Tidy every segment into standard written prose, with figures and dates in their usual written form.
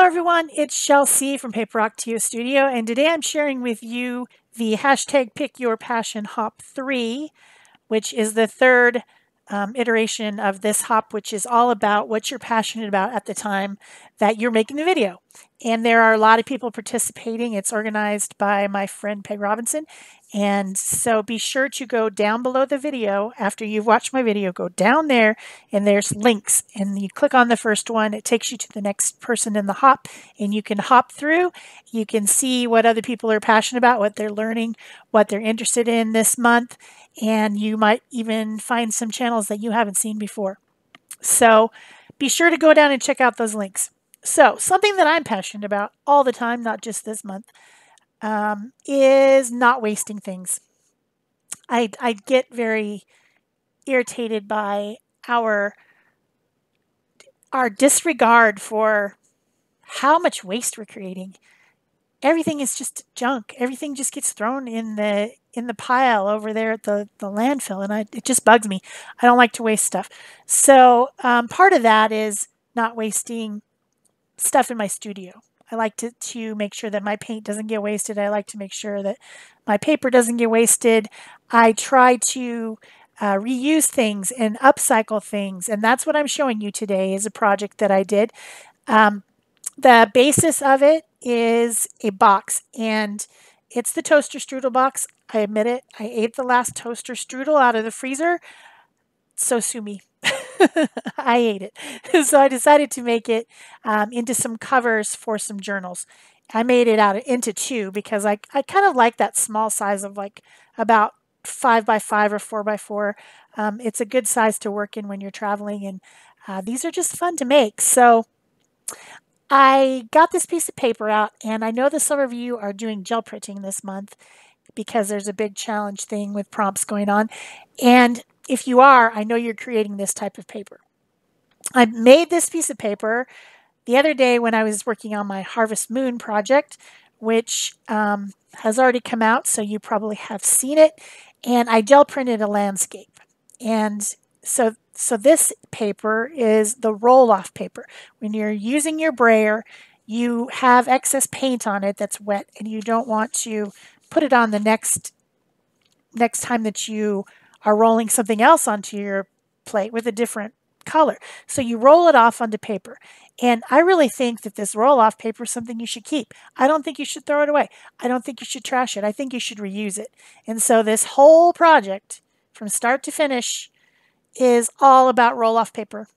Hello everyone, it's Shel C from PaperOcotilloStudio, and today I'm sharing with you the hashtag Pick Your Passion Hop 3, which is the third iteration of this hop, which is all about what you're passionate about at the time that you're making the video. And there are a lot of people participating. It's organized by my friend Peg Robinson. And so be sure to go down below the video. After you've watched my video, go down there and there's links. And you click on the first one, it takes you to the next person in the hop, and you can hop through. You can see what other people are passionate about, what they're learning, what they're interested in this month. And you might even find some channels that you haven't seen before. So be sure to go down and check out those links. So something that I'm passionate about all the time, not just this month, is not wasting things. I get very irritated by our disregard for how much waste we're creating. Everything is just junk. Everything just gets thrown in the pile over there at the landfill, and it just bugs me. I don't like to waste stuff. So part of that is not wasting stuff in my studio. I like to make sure that my paint doesn't get wasted. I like to make sure that my paper doesn't get wasted. I try to reuse things and upcycle things, and that's what I'm showing you today is a project that I did. The basis of it is a box, and it's the toaster strudel box. I admit it. I ate the last toaster strudel out of the freezer, so sue me. I ate it. So I decided to make it into some covers for some journals. I made it into two because I kind of like that small size of like about 5x5 or 4x4. It's a good size to work in when you're traveling, and these are just fun to make. So I got this piece of paper out, and I know that some of you are doing gel printing this month because there's a big challenge thing with prompts going on. And if you are, I know you're creating this type of paper. I made this piece of paper the other day when I was working on my Harvest Moon project, which has already come out, so you probably have seen it. And I gel printed a landscape. And so this paper is the roll-off paper. When you're using your brayer, you have excess paint on it that's wet, and you don't want to put it on the next time that you are rolling something else onto your plate with a different color. So you roll it off onto paper. And I really think that this roll-off paper is something you should keep. I don't think you should throw it away. I don't think you should trash it. I think you should reuse it. And so this whole project, from start to finish, is all about roll-off paper.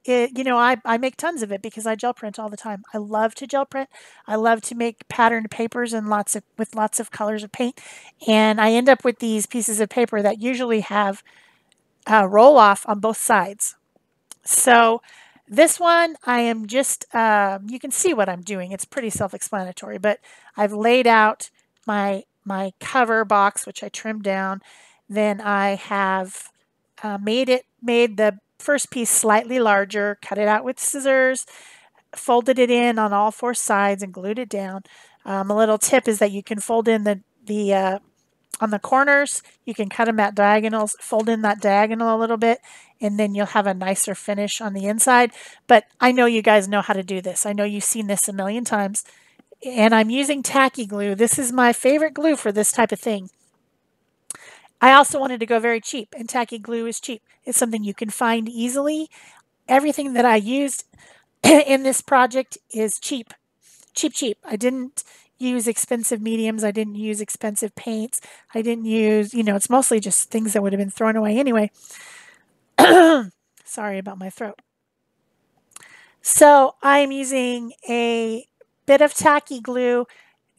I make tons of it because I gel print all the time. I love to gel print. I love to make patterned papers and with lots of colors of paint. And I end up with these pieces of paper that usually have roll off on both sides. So this one, I am just, you can see what I'm doing. It's pretty self-explanatory, but I've laid out my cover box, which I trimmed down. Then I have made the first piece slightly larger, cut it out with scissors, folded it in on all four sides and glued it down. A little tip is that you can fold in on the corners, you can cut them at diagonals, fold in that diagonal a little bit, and then you'll have a nicer finish on the inside. But I know you guys know how to do this. I know you've seen this a million times. And I'm using tacky glue. This is my favorite glue for this type of thing. I also wanted to go very cheap, and tacky glue is cheap. It's something you can find easily. Everything that I used in this project is cheap. Cheap. I didn't use expensive mediums. I didn't use expensive paints. I didn't use, it's mostly just things that would have been thrown away anyway. Sorry about my throat. So I'm using a bit of tacky glue.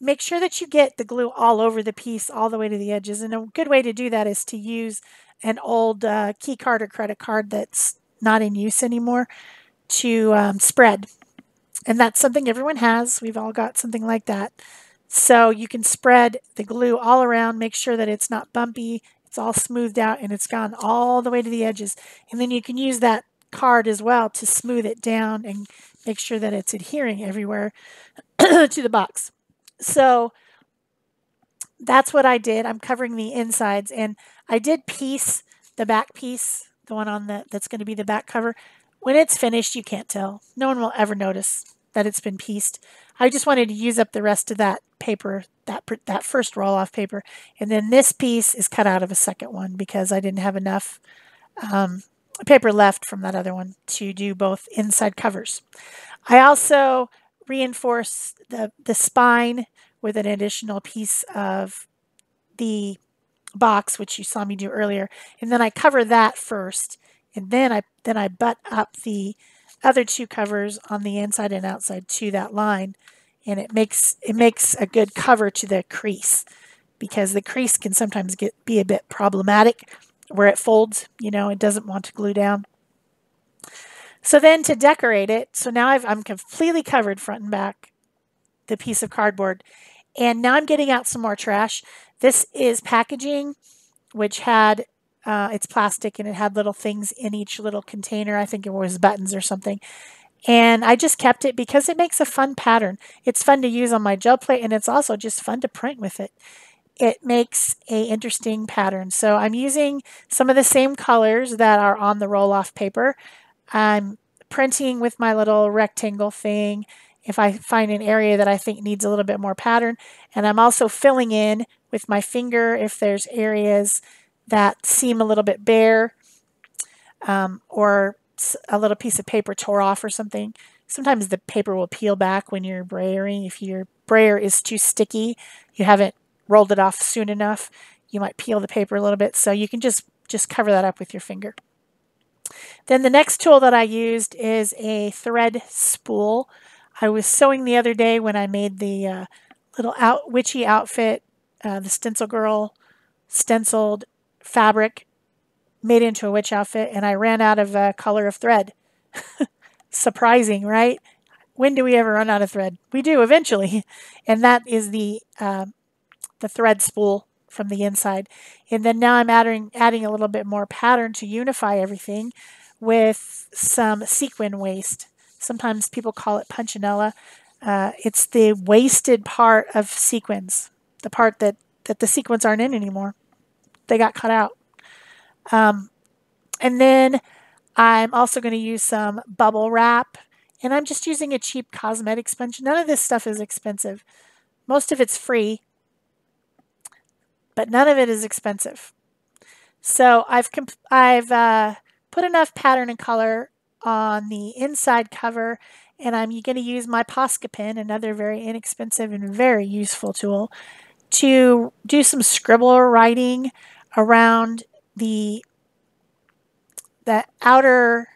Make sure that you get the glue all over the piece, all the way to the edges. And a good way to do that is to use an old key card or credit card that's not in use anymore to spread. And that's something everyone has. We've all got something like that. So you can spread the glue all around, make sure that it's not bumpy, it's all smoothed out, and it's gone all the way to the edges. And then you can use that card as well to smooth it down and make sure that it's adhering everywhere to the box. So that's what I did. I'm covering the insides, and I did piece the back piece, the one on that's going to be the back cover, When it's finished, you can't tell. No one will ever notice that it's been pieced. I just wanted to use up the rest of that paper, that first roll-off paper. And then this piece is cut out of a second one because I didn't have enough paper left from that other one to do both inside covers. I also reinforce the spine with an additional piece of the box, which you saw me do earlier, and then I cover that first, and then I butt up the other two covers on the inside and outside to that line, and it makes a good cover to the crease, because the crease can sometimes be a bit problematic where it folds, it doesn't want to glue down. So then to decorate it, so now I'm completely covered front and back, the piece of cardboard, and now I'm getting out some more trash. This is packaging, which had, it's plastic and it had little things in each little container. I think it was buttons or something. And I just kept it because it makes a fun pattern. It's fun to use on my gel plate, and it's also just fun to print with it. It makes a interesting pattern. So I'm using some of the same colors that are on the roll-off paper. I'm printing with my little rectangle thing if I find an area that I think needs a little bit more pattern. And I'm also filling in with my finger if there's areas that seem a little bit bare, or a little piece of paper tore off or something. Sometimes the paper will peel back when you're brayering. If your brayer is too sticky, you haven't rolled it off soon enough, you might peel the paper a little bit. So you can just cover that up with your finger. Then the next tool that I used is a thread spool. I was sewing the other day when I made the little witchy outfit, the stencil girl stenciled fabric made into a witch outfit, and I ran out of color of thread. Surprising, right? When do we ever run out of thread? We do eventually, and that is the thread spool from the inside. And then now I'm adding a little bit more pattern to unify everything with some sequin waste. Sometimes people call it punchinella. It's the wasted part of sequins, the part that the sequins aren't in anymore. They got cut out. And then I'm also going to use some bubble wrap, and I'm just using a cheap cosmetic sponge. None of this stuff is expensive. Most of it's free, but none of it is expensive. So I've put enough pattern and color on the inside cover, and I'm going to use my Posca pen, another very inexpensive and very useful tool, to do some scribble writing around the outer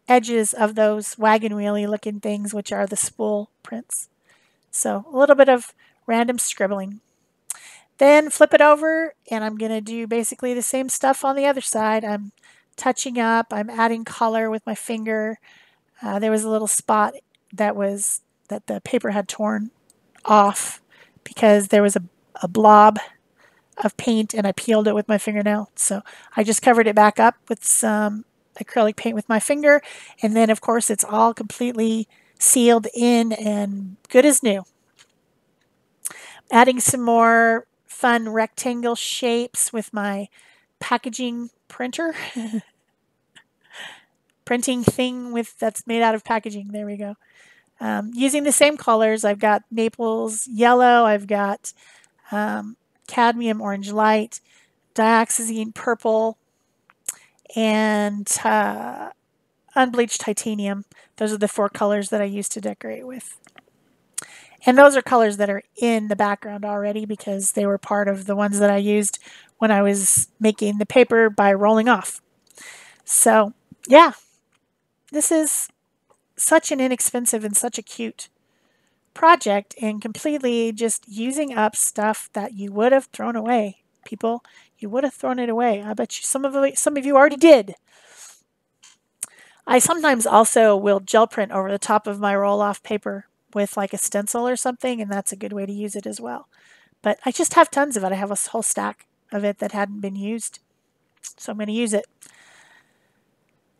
edges of those wagon wheelie looking things, which are the spool prints. So a little bit of random scribbling. Then flip it over, and I'm going to do basically the same stuff on the other side. I'm touching up, I'm adding color with my finger. There was a little spot that the paper had torn off because there was a blob of paint, and I peeled it with my fingernail. So I just covered it back up with some acrylic paint with my finger, and then of course it's all completely sealed in and good as new. Adding some more fun rectangle shapes with my packaging printer. Printing thing that's made out of packaging. There we go. Using the same colors. I've got Naples yellow. I've got cadmium orange light, dioxazine purple, and unbleached titanium. Those are the 4 colors that I use to decorate with. And those are colors that are in the background already because they were part of the ones that I used when I was making the paper by rolling off. So, yeah, this is such an inexpensive and such a cute project, and completely just using up stuff that you would have thrown away. People, you would have thrown it away. I bet you some of you already did. I sometimes also will gel print over the top of my roll-off paper with like a stencil or something, and that's a good way to use it as well. But I just have tons of it. I have a whole stack of it that hadn't been used, so I'm going to use it.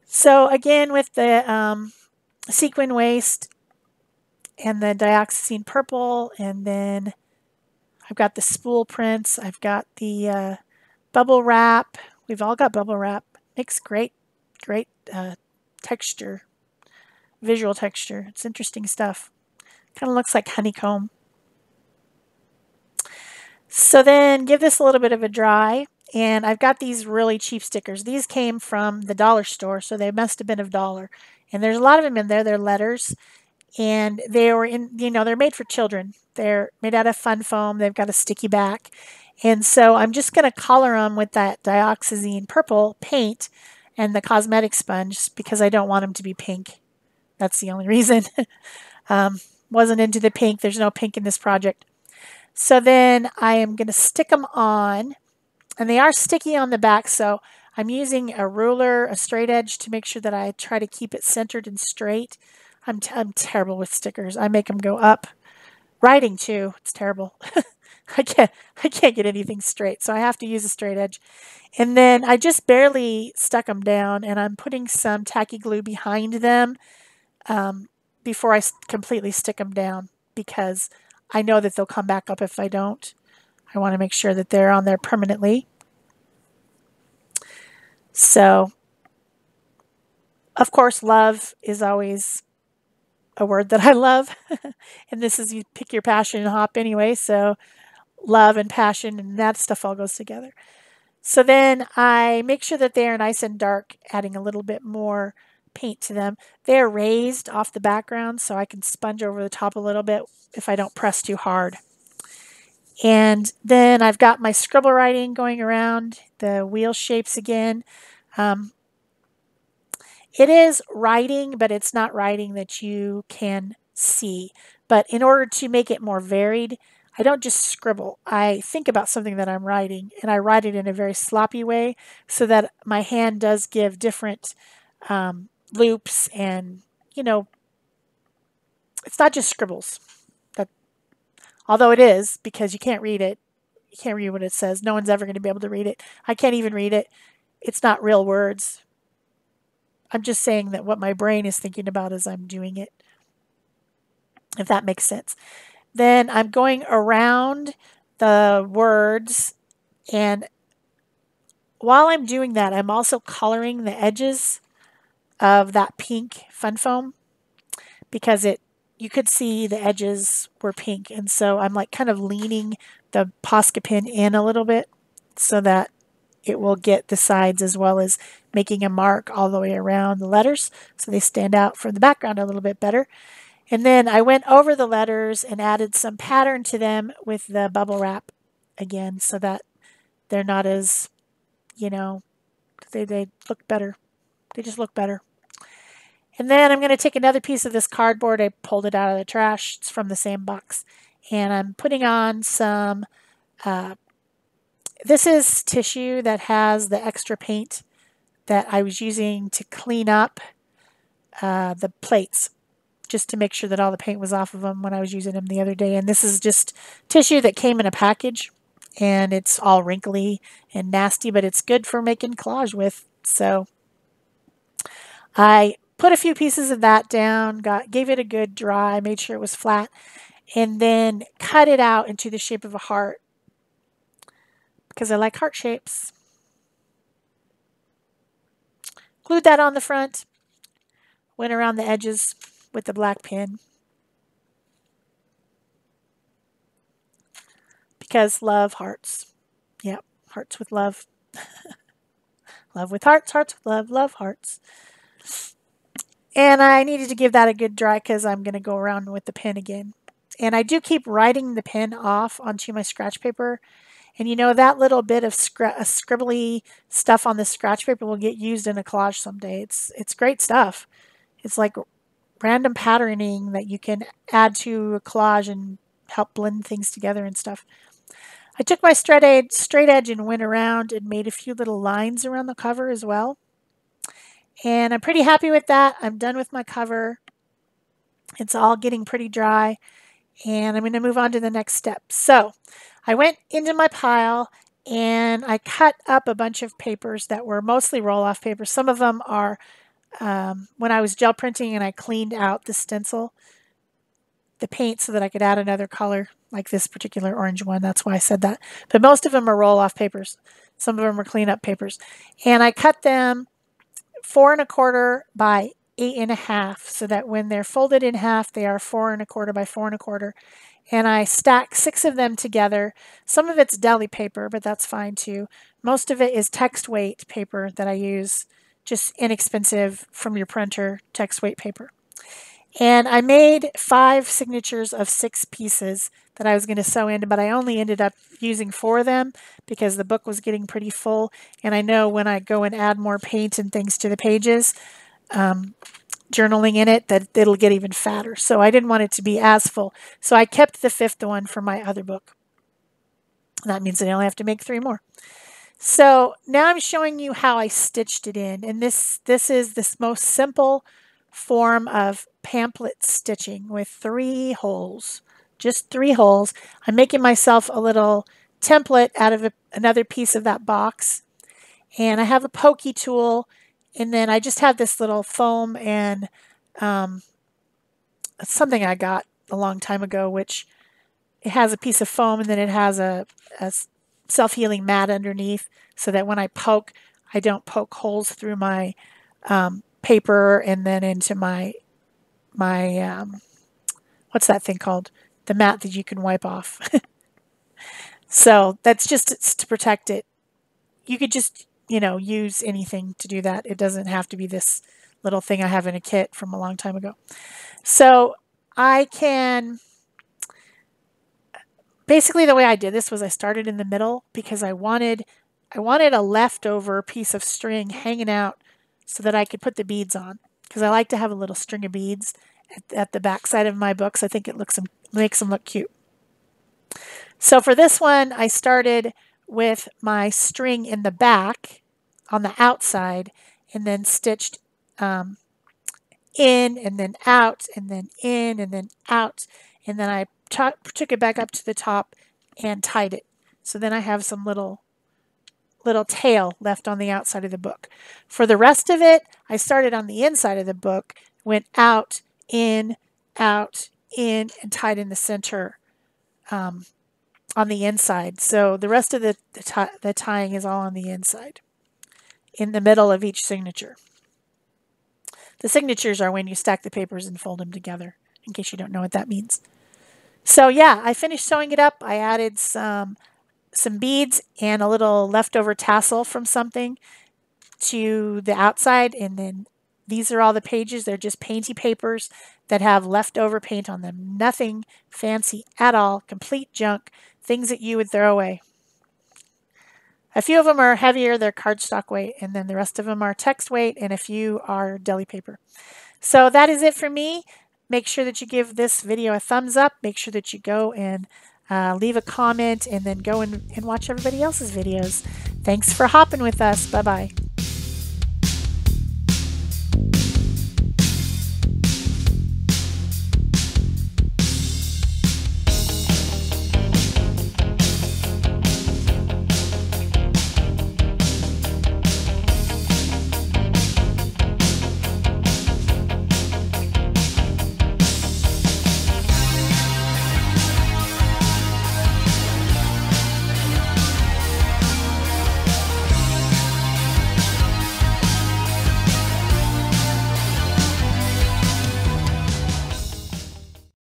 So again, with the sequin waste and the dioxazine purple, and then I've got the spool prints. I've got the bubble wrap. We've all got bubble wrap. Makes great texture visual texture. It's interesting stuff. Kind of looks like honeycomb. So then give this a little bit of a dry. And I've got these really cheap stickers. These came from the dollar store, so they must have been $1. And there's a lot of them in there. They're letters. And they were in, they're made for children. They're made out of fun foam. They've got a sticky back. And so I'm just going to color them with that dioxazine purple paint and the cosmetic sponge because I don't want them to be pink. That's the only reason. Wasn't into the pink. There's no pink in this project. So then I am going to stick them on. And they are sticky on the back, so I'm using a ruler, a straight edge, to make sure that I try to keep it centered and straight. I'm terrible with stickers. I make them go up. Writing too, it's terrible. I can't get anything straight, so I have to use a straight edge. And then I just barely stuck them down, and I'm putting some tacky glue behind them before I completely stick them down because I know that they'll come back up if I don't. I want to make sure that they're on there permanently. So, of course, love is always a word that I love. And this is you pick your passion and hop anyway. So, love and passion and that stuff all goes together. So then I make sure that they are nice and dark, adding a little bit more paint to them. They are raised off the background, so I can sponge over the top a little bit if I don't press too hard. And then I've got my scribble writing going around the wheel shapes again. It is writing, but it's not writing that you can see. But in order to make it more varied, I don't just scribble. I think about something that I'm writing, and I write it in a very sloppy way so that my hand does give different loops and, it's not just scribbles. Although it is, because you can't read it. You can't read what it says. No one's ever going to be able to read it. I can't even read it. It's not real words. I'm just saying that what my brain is thinking about as I'm doing it, if that makes sense. Then I'm going around the words, and while I'm doing that, I'm also coloring the edges of that pink fun foam because you could see the edges were pink, and so I'm like kind of leaning the Posca pen in a little bit so that it will get the sides as well as making a mark all the way around the letters so they stand out from the background a little bit better. And then I went over the letters and added some pattern to them with the bubble wrap again so that they're not as, they look better. They just look better. And then I'm going to take another piece of this cardboard. I pulled it out of the trash. It's from the same box. And I'm putting on some, this is tissue that has the extra paint that I was using to clean up the plates, just to make sure that all the paint was off of them when I was using them the other day. And this is just tissue that came in a package, and it's all wrinkly and nasty, but it's good for making collage with. So I put a few pieces of that down, gave it a good dry, made sure it was flat, and then cut it out into the shape of a heart because I like heart shapes. Glued that on the front, went around the edges with the black pen because love, hearts. Yep, hearts with love. Love with hearts, hearts with love, love hearts. And I needed to give that a good dry because I'm going to go around with the pen again. And I do keep writing the pen off onto my scratch paper. And that little bit of scribbly stuff on the scratch paper will get used in a collage someday. It's great stuff. It's like random patterning that you can add to a collage and help blend things together and stuff. I took my straight edge and went around and made a few little lines around the cover as well. And I'm pretty happy with that. I'm done with my cover. It's all getting pretty dry. And I'm going to move on to the next step. So I went into my pile and I cut up a bunch of papers that were mostly roll-off papers. Some of them are when I was gel printing and I cleaned out the stencil, the paint, so that I could add another color, like this particular orange one. That's why I said that. But most of them are roll-off papers. Some of them are clean-up papers. And I cut them 4 1/4 by 8.5 so that when they're folded in half, they are 4.25 by 4.25. And I stack 6 of them together. Some of it's deli paper, but that's fine too. Most of it is text weight paper that I use, just inexpensive from your printer text weight paper. And I made 5 signatures of 6 pieces that I was going to sew in, but I only ended up using 4 of them because the book was getting pretty full. And I know when I go and add more paint and things to the pages, journaling in it, that it'll get even fatter. So I didn't want it to be as full. So I kept the 5th one for my other book. That means I only have to make 3 more. So now I'm showing you how I stitched it in. And this is this most simple form of pamphlet stitching with 3 holes. Just 3 holes. I'm making myself a little template out of another piece of that box. And I have a pokey tool. And then I just have this little foam and something I got a long time ago, which it has a piece of foam and then it has a self-healing mat underneath so that when I poke, I don't poke holes through my paper and then into my what's that thing called? The mat that you can wipe off. So that's just to protect it. You could just, use anything to do that. It doesn't have to be this little thing I have in a kit from a long time ago. So I can, basically the way I did this was I started in the middle because I wanted a leftover piece of string hanging out so that I could put the beads on, because I like to have a little string of beads at the back side of my books. I think it makes them look cute. So for this one, I started with my string in the back on the outside and then stitched in and then out and then in and then out. And then I took it back up to the top and tied it. So then I have some little tail left on the outside of the book. For the rest of it, I started on the inside of the book, went out, in, and tied in the center on the inside. So the rest of the tying is all on the inside, in the middle of each signature. The signatures are when you stack the papers and fold them together, in case you don't know what that means. So yeah, I finished sewing it up. I added some beads and a little leftover tassel from something to the outside, and then these are all the pages. They're just painty papers that have leftover paint on them. Nothing fancy at all, complete junk, things that you would throw away. A few of them are heavier, they're cardstock weight, and then the rest of them are text weight, and a few are deli paper. So that is it for me. Make sure that you give this video a thumbs up. Make sure that you go and leave a comment, and then go and watch everybody else's videos. Thanks for hopping with us. Bye-bye.